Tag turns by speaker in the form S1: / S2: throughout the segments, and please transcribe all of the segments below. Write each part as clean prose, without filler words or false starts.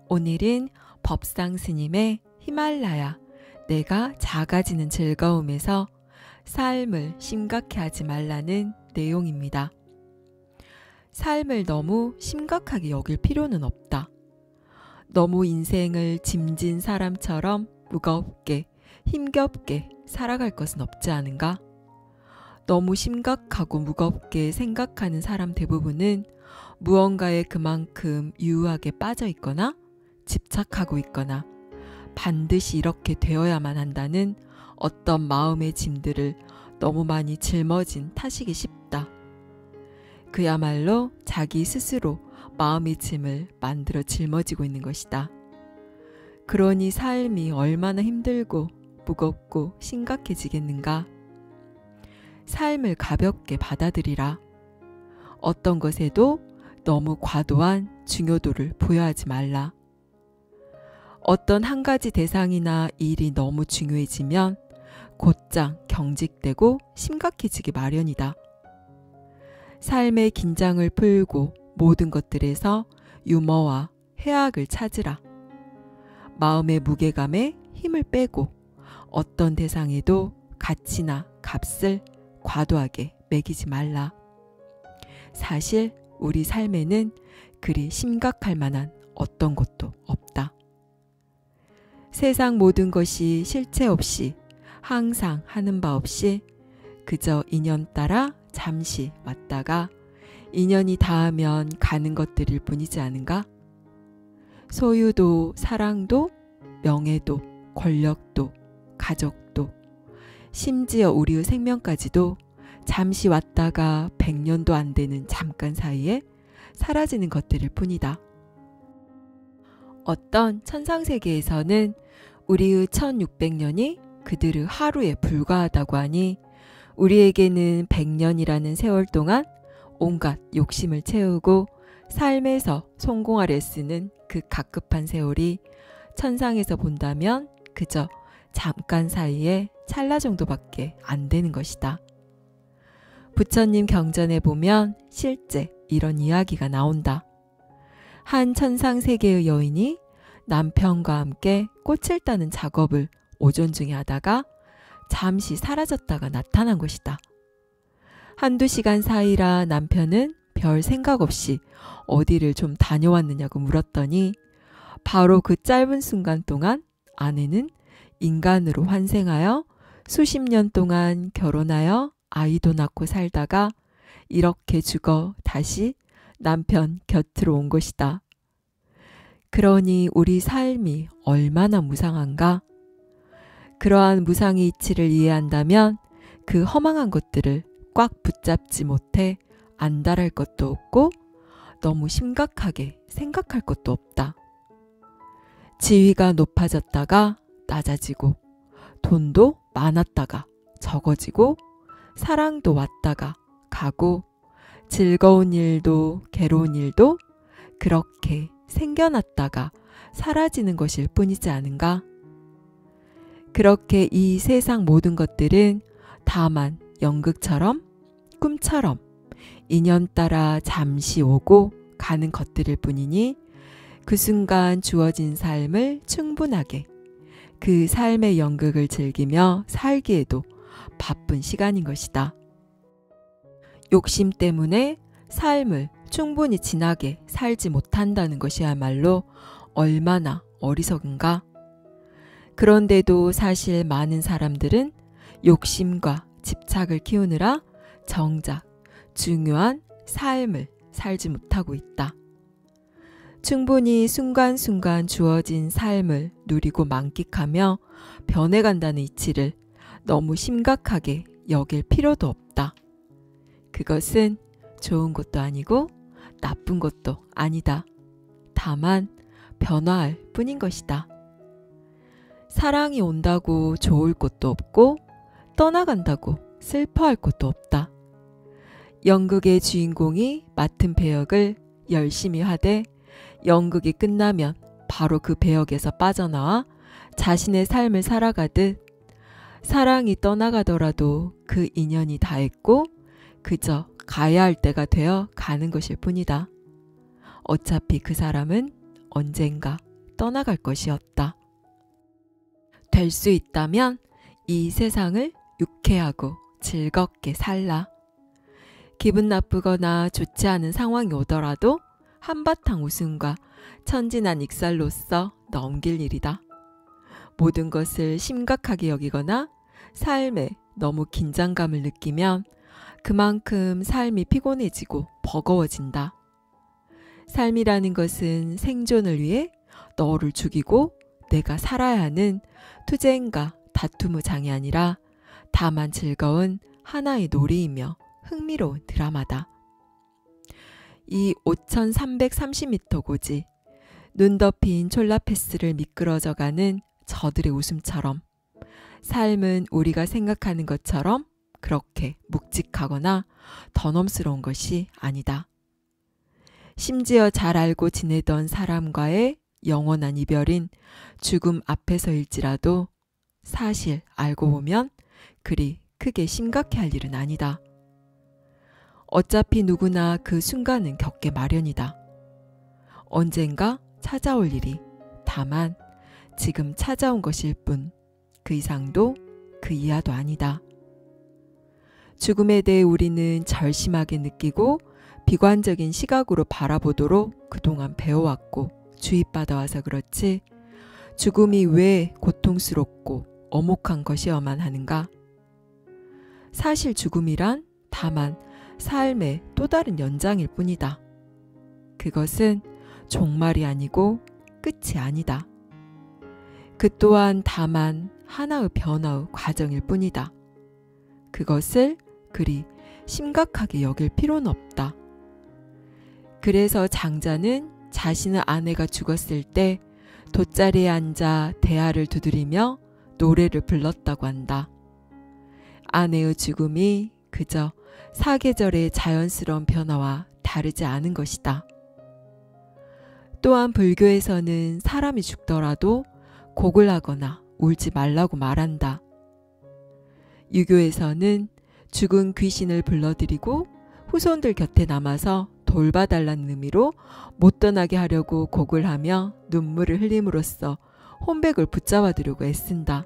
S1: 오늘은 법상 스님의 히말라야, 내가 작아지는 즐거움에서 삶을 심각해 하지 말라는 내용입니다. 삶을 너무 심각하게 여길 필요는 없다. 너무 인생을 짐진 사람처럼 무겁게, 힘겹게 살아갈 것은 없지 않은가? 너무 심각하고 무겁게 생각하는 사람 대부분은 무언가에 그만큼 유하게 빠져 있거나 집착하고 있거나 반드시 이렇게 되어야만 한다는 어떤 마음의 짐들을 너무 많이 짊어진 탓이기 쉽다. 그야말로 자기 스스로 마음의 짐을 만들어 짊어지고 있는 것이다. 그러니 삶이 얼마나 힘들고 무겁고 심각해지겠는가? 삶을 가볍게 받아들이라. 어떤 것에도 너무 과도한 중요도를 부여하지 말라. 어떤 한 가지 대상이나 일이 너무 중요해지면 곧장 경직되고 심각해지기 마련이다. 삶의 긴장을 풀고 모든 것들에서 유머와 해악을 찾으라. 마음의 무게감에 힘을 빼고 어떤 대상에도 가치나 값을 과도하게 매기지 말라. 사실 우리 삶에는 그리 심각할 만한 어떤 것도 없다. 세상 모든 것이 실체 없이 항상 하는 바 없이 그저 인연 따라 잠시 왔다가 인연이 닿으면 가는 것들일 뿐이지 않은가? 소유도 사랑도 명예도 권력도 가족도 심지어 우리의 생명까지도 잠시 왔다가 100년도 안 되는 잠깐 사이에 사라지는 것들일 뿐이다. 어떤 천상세계에서는 우리의 1600년이 그들의 하루에 불과하다고 하니 우리에게는 100년이라는 세월 동안 온갖 욕심을 채우고 삶에서 성공하려 쓰는 그 갑갑한 세월이 천상에서 본다면 그저 잠깐 사이에 찰나 정도밖에 안 되는 것이다. 부처님 경전에 보면 실제 이런 이야기가 나온다. 한 천상세계의 여인이 남편과 함께 꽃을 따는 작업을 오전 중에 하다가 잠시 사라졌다가 나타난 것이다. 한두 시간 사이라 남편은 별 생각 없이 어디를 좀 다녀왔느냐고 물었더니 바로 그 짧은 순간 동안 아내는 인간으로 환생하여 수십 년 동안 결혼하여 아이도 낳고 살다가 이렇게 죽어 다시 남편 곁으로 온 것이다. 그러니 우리 삶이 얼마나 무상한가? 그러한 무상의 이치를 이해한다면 그 허망한 것들을 꽉 붙잡지 못해 안달할 것도 없고 너무 심각하게 생각할 것도 없다. 지위가 높아졌다가 낮아지고 돈도 많았다가 적어지고 사랑도 왔다가 가고 즐거운 일도 괴로운 일도 그렇게 생겨났다가 사라지는 것일 뿐이지 않은가? 그렇게 이 세상 모든 것들은 다만 연극처럼 꿈처럼 인연 따라 잠시 오고 가는 것들일 뿐이니 그 순간 주어진 삶을 충분하게 그 삶의 연극을 즐기며 살기에도 바쁜 시간인 것이다. 욕심 때문에 삶을 충분히 진하게 살지 못한다는 것이야말로 얼마나 어리석은가? 그런데도 사실 많은 사람들은 욕심과 집착을 키우느라 정작 중요한 삶을 살지 못하고 있다. 충분히 순간순간 주어진 삶을 누리고 만끽하며 변해간다는 이치를 너무 심각하게 여길 필요도 없다. 그것은 좋은 것도 아니고 나쁜 것도 아니다. 다만 변화할 뿐인 것이다. 사랑이 온다고 좋을 것도 없고 떠나간다고 슬퍼할 것도 없다. 연극의 주인공이 맡은 배역을 열심히 하되 연극이 끝나면 바로 그 배역에서 빠져나와 자신의 삶을 살아가듯 사랑이 떠나가더라도 그 인연이 다했고 그저 가야 할 때가 되어 가는 것일 뿐이다. 어차피 그 사람은 언젠가 떠나갈 것이었다. 될 수 있다면 이 세상을 유쾌하고 즐겁게 살라. 기분 나쁘거나 좋지 않은 상황이 오더라도 한바탕 웃음과 천진한 익살로써 넘길 일이다. 모든 것을 심각하게 여기거나 삶에 너무 긴장감을 느끼면 그만큼 삶이 피곤해지고 버거워진다. 삶이라는 것은 생존을 위해 너를 죽이고 내가 살아야 하는 투쟁과 다툼의 장이 아니라 다만 즐거운 하나의 놀이이며 흥미로운 드라마다. 이 5330m 고지, 눈 덮인 촐라패스를 미끄러져가는 저들의 웃음처럼 삶은 우리가 생각하는 것처럼 그렇게 묵직하거나 더넘스러운 것이 아니다. 심지어 잘 알고 지내던 사람과의 영원한 이별인 죽음 앞에서일지라도 사실 알고 보면 그리 크게 심각해할 일은 아니다. 어차피 누구나 그 순간은 겪게 마련이다. 언젠가 찾아올 일이 다만 지금 찾아온 것일 뿐 그 이상도 그 이하도 아니다. 죽음에 대해 우리는 절심하게 느끼고 비관적인 시각으로 바라보도록 그동안 배워왔고 주입받아와서 그렇지 죽음이 왜 고통스럽고 엄혹한 것이어만 하는가? 사실 죽음이란 다만 삶의 또 다른 연장일 뿐이다. 그것은 종말이 아니고 끝이 아니다. 그 또한 다만 하나의 변화의 과정일 뿐이다. 그것을 그리 심각하게 여길 필요는 없다. 그래서 장자는 자신의 아내가 죽었을 때 돗자리에 앉아 대야를 두드리며 노래를 불렀다고 한다. 아내의 죽음이 그저 사계절의 자연스러운 변화와 다르지 않은 것이다. 또한 불교에서는 사람이 죽더라도 곡을 하거나 울지 말라고 말한다. 유교에서는 죽은 귀신을 불러들이고 후손들 곁에 남아서 돌봐달라는 의미로 못 떠나게 하려고 곡을 하며 눈물을 흘림으로써 혼백을 붙잡아두려고 애쓴다.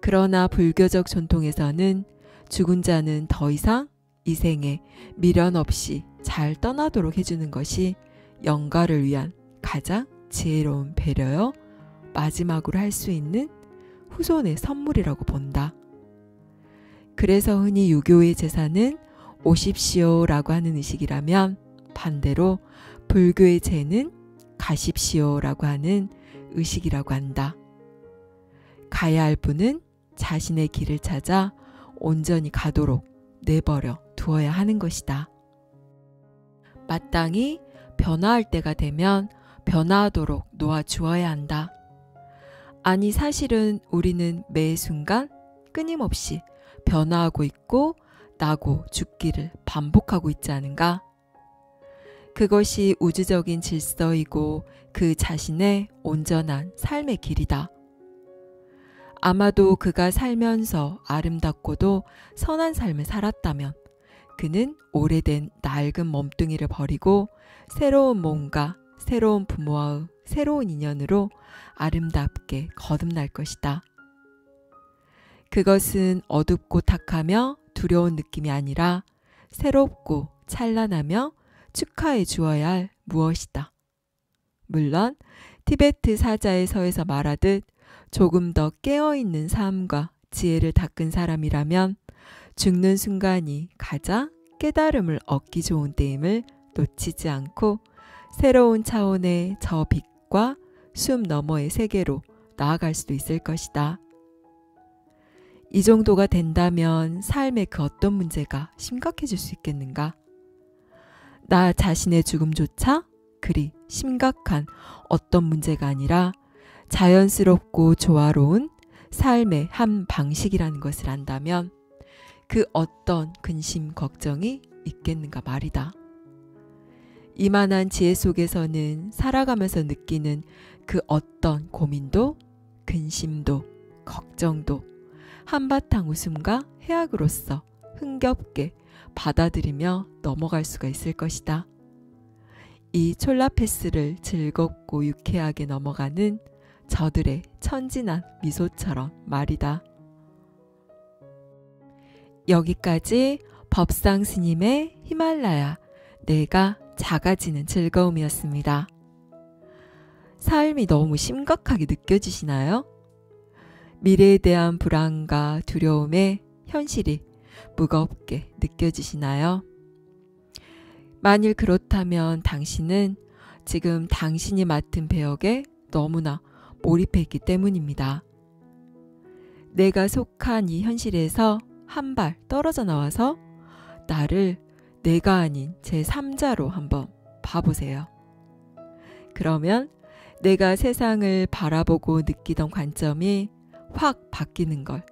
S1: 그러나 불교적 전통에서는 죽은 자는 더 이상 이 생에 미련 없이 잘 떠나도록 해주는 것이 영가를 위한 가장 지혜로운 배려여 마지막으로 할 수 있는 후손의 선물이라고 본다. 그래서 흔히 유교의 제사는 오십시오라고 하는 의식이라면 반대로 불교의 제는 가십시오라고 하는 의식이라고 한다. 가야 할 분은 자신의 길을 찾아 온전히 가도록 내버려 두어야 하는 것이다. 마땅히 변화할 때가 되면 변화하도록 놓아주어야 한다. 아니 사실은 우리는 매 순간 끊임없이 변화하고 있고 나고 죽기를 반복하고 있지 않은가? 그것이 우주적인 질서이고 그 자신의 온전한 삶의 길이다. 아마도 그가 살면서 아름답고도 선한 삶을 살았다면 그는 오래된 낡은 몸뚱이를 버리고 새로운 몸과 새로운 부모와의 새로운 인연으로 아름답게 거듭날 것이다. 그것은 어둡고 탁하며 두려운 느낌이 아니라 새롭고 찬란하며 축하해 주어야 할 무엇이다. 물론 티베트 사자에서에서 말하듯 조금 더 깨어있는 삶과 지혜를 닦은 사람이라면 죽는 순간이 가장 깨달음을 얻기 좋은 때임을 놓치지 않고 새로운 차원의 저 빛과 숨 너머의 세계로 나아갈 수도 있을 것이다. 이 정도가 된다면 삶의 그 어떤 문제가 심각해질 수 있겠는가? 나 자신의 죽음조차 그리 심각한 어떤 문제가 아니라 자연스럽고 조화로운 삶의 한 방식이라는 것을 안다면 그 어떤 근심 걱정이 있겠는가 말이다. 이만한 지혜 속에서는 살아가면서 느끼는 그 어떤 고민도 근심도 걱정도 한바탕 웃음과 해악으로서 흥겹게 받아들이며 넘어갈 수가 있을 것이다. 이 촐라패스를 즐겁고 유쾌하게 넘어가는 저들의 천진한 미소처럼 말이다. 여기까지 법상 스님의 히말라야, 내가 작아지는 즐거움이었습니다. 삶이 너무 심각하게 느껴지시나요? 미래에 대한 불안과 두려움에 현실이 무겁게 느껴지시나요? 만일 그렇다면 당신은 지금 당신이 맡은 배역에 너무나 몰입해 있기 때문입니다. 내가 속한 이 현실에서 한 발 떨어져 나와서 나를 내가 아닌 제3자로 한번 봐보세요. 그러면 내가 세상을 바라보고 느끼던 관점이 확 바뀌는 걸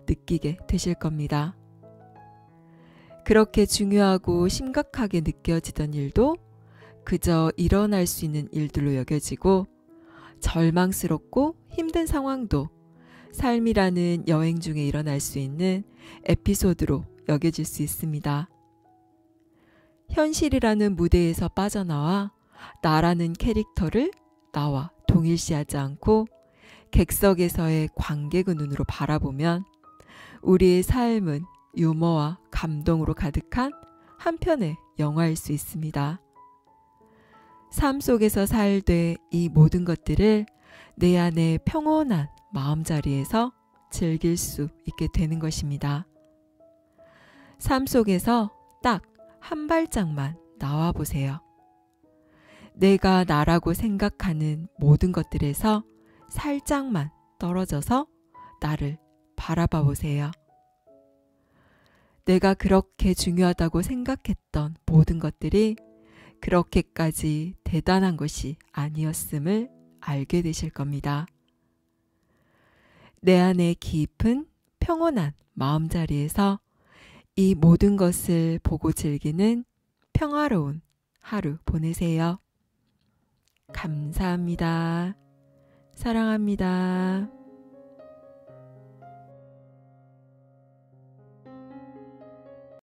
S1: 느끼게 되실 겁니다. 그렇게 중요하고 심각하게 느껴지던 일도 그저 일어날 수 있는 일들로 여겨지고, 절망스럽고 힘든 상황도 삶이라는 여행 중에 일어날 수 있는 에피소드로 여겨질 수 있습니다. 현실이라는 무대에서 빠져나와 나라는 캐릭터를 나와 동일시하지 않고 객석에서의 관객의 눈으로 바라보면 우리의 삶은 유머와 감동으로 가득한 한 편의 영화일 수 있습니다. 삶 속에서 살되 이 모든 것들을 내 안의 평온한 마음자리에서 즐길 수 있게 되는 것입니다. 삶 속에서 딱 한 발짝만 나와 보세요. 내가 나라고 생각하는 모든 것들에서 살짝만 떨어져서 나를 바라봐 보세요. 내가 그렇게 중요하다고 생각했던 모든 것들이 그렇게까지 대단한 것이 아니었음을 알게 되실 겁니다. 내 안의 깊은 평온한 마음자리에서 이 모든 것을 보고 즐기는 평화로운 하루 보내세요. 감사합니다. 사랑합니다.